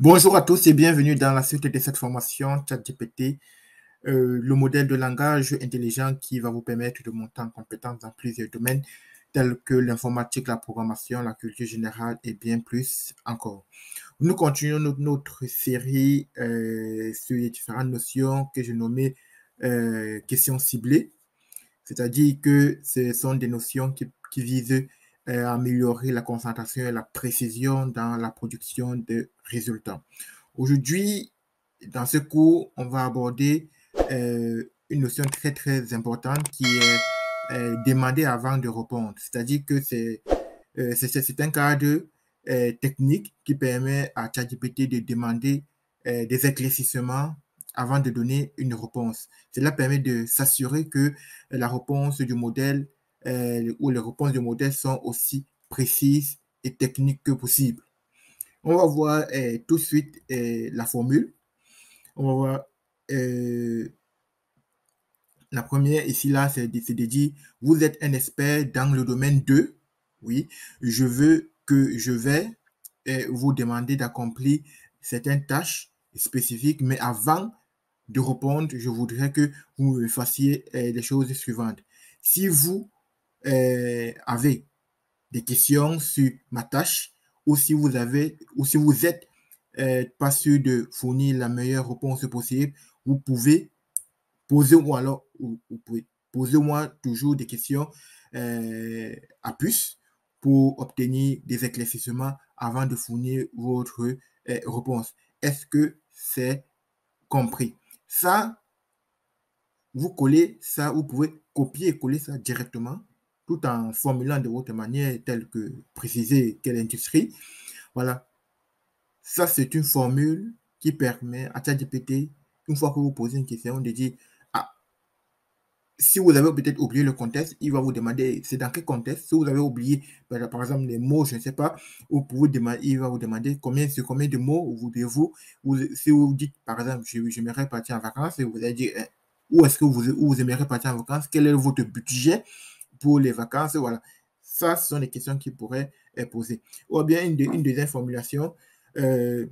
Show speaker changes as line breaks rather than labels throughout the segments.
Bonjour à tous et bienvenue dans la suite de cette formation ChatGPT, le modèle de langage intelligent qui va vous permettre de monter en compétence dans plusieurs domaines tels que l'informatique, la programmation, la culture générale et bien plus encore. Nous continuons notre série sur les différentes notions que j'ai nommées questions ciblées, c'est-à-dire que ce sont des notions qui visent à améliorer la concentration et la précision dans la production de résultats. Aujourd'hui, dans ce cours, on va aborder une notion très importante qui est demander avant de répondre. C'est-à-dire que c'est un cadre technique qui permet à ChatGPT de demander des éclaircissements avant de donner une réponse. Cela permet de s'assurer que la réponse du modèle ou les réponses du modèle sont aussi précises et techniques que possible. On va voir tout de suite la formule. On va voir la première ici, là, c'est de dire, vous êtes un expert dans le domaine de, oui, je vais vous demander d'accomplir certaines tâches spécifiques, mais avant de répondre, je voudrais que vous me fassiez les choses suivantes. Si vous avez des questions sur ma tâche, ou si vous êtes pas sûr de fournir la meilleure réponse possible, vous pouvez posez-moi toujours des questions à plus pour obtenir des éclaircissements avant de fournir votre réponse. Est-ce que c'est compris? Ça, vous collez ça, vous pouvez copier et coller ça directement tout en formulant de votre manière telle que préciser quelle industrie. Voilà. Ça, c'est une formule qui permet à ChatGPT, une fois que vous posez une question, de dire, ah, si vous avez peut-être oublié le contexte, il va vous demander c'est dans quel contexte. Si vous avez oublié, par exemple, les mots, je ne sais pas, il va vous demander sur combien de mots voudrez-vous. Si vous dites, par exemple, j'aimerais partir en vacances, et vous allez dire où est-ce que vous aimeriez partir en vacances, quel est votre budget pour les vacances, voilà. Ça, ce sont des questions qui pourraient être posées. Ou bien une deuxième formulation, vous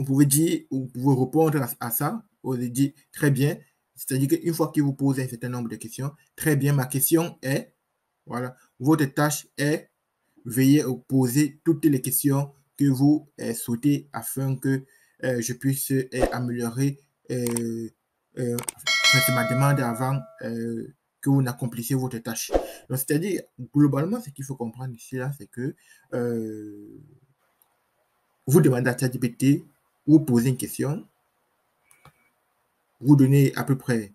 pouvez répondre à ça, vous dire très bien. C'est-à-dire qu'une fois qu'il vous pose un certain nombre de questions, très bien, ma question est, voilà, votre tâche est, veuillez poser toutes les questions que vous souhaitez afin que je puisse améliorer ma demande avant que vous n'accomplissiez votre tâche. Donc, c'est-à-dire, globalement, ce qu'il faut comprendre ici, là, c'est que vous demandez à ChatGPT, vous posez une question, vous donnez à peu près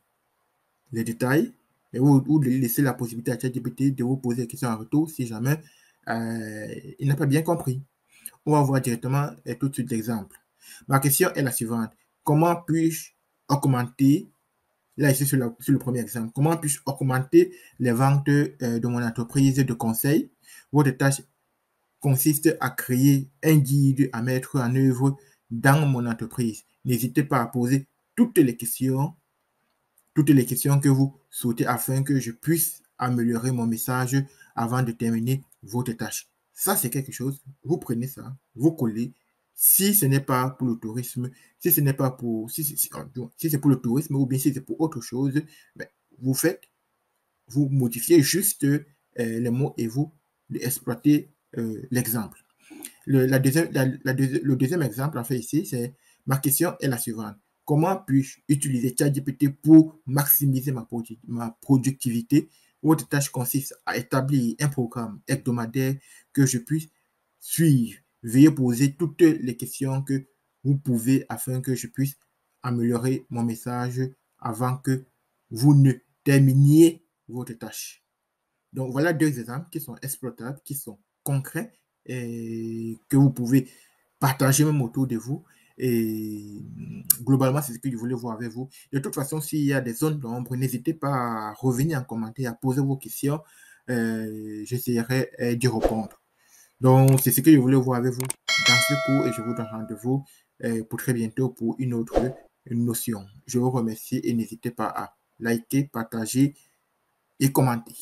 les détails, et vous laissez la possibilité à ChatGPT de vous poser des questions en retour si jamais il n'a pas bien compris. On va voir directement tout de suite l'exemple. Ma question est la suivante. Comment puis-je augmenter, là ici sur le premier exemple, comment puis-je augmenter les ventes de mon entreprise de conseil? Votre tâche consiste à créer un guide à mettre en œuvre dans mon entreprise. N'hésitez pas à poser toutes les questions que vous souhaitez afin que je puisse améliorer mon message avant de terminer votre tâche. Ça, c'est quelque chose, vous prenez ça, vous collez. Si ce n'est pas pour le tourisme, si ce n'est pas pour, si c'est pour le tourisme ou bien si c'est pour autre chose, ben, vous modifiez juste les mots et vous exploitez l'exemple. Le deuxième exemple, en fait, ici, c'est ma question est la suivante. Comment puis-je utiliser ChatGPT pour maximiser ma productivité? Votre tâche consiste à établir un programme hebdomadaire que je puisse suivre. Veuillez poser toutes les questions que vous pouvez afin que je puisse améliorer mon message avant que vous ne terminiez votre tâche. Donc, voilà deux exemples qui sont exploitables, qui sont concrets et que vous pouvez partager même autour de vous. Et globalement, c'est ce que je voulais voir avec vous. De toute façon, s'il y a des zones d'ombre, n'hésitez pas à revenir en commentaire, à poser vos questions. J'essaierai d'y répondre. Donc, c'est ce que je voulais voir avec vous dans ce cours et je vous donne rendez-vous pour très bientôt pour une autre notion. Je vous remercie et n'hésitez pas à liker, partager et commenter.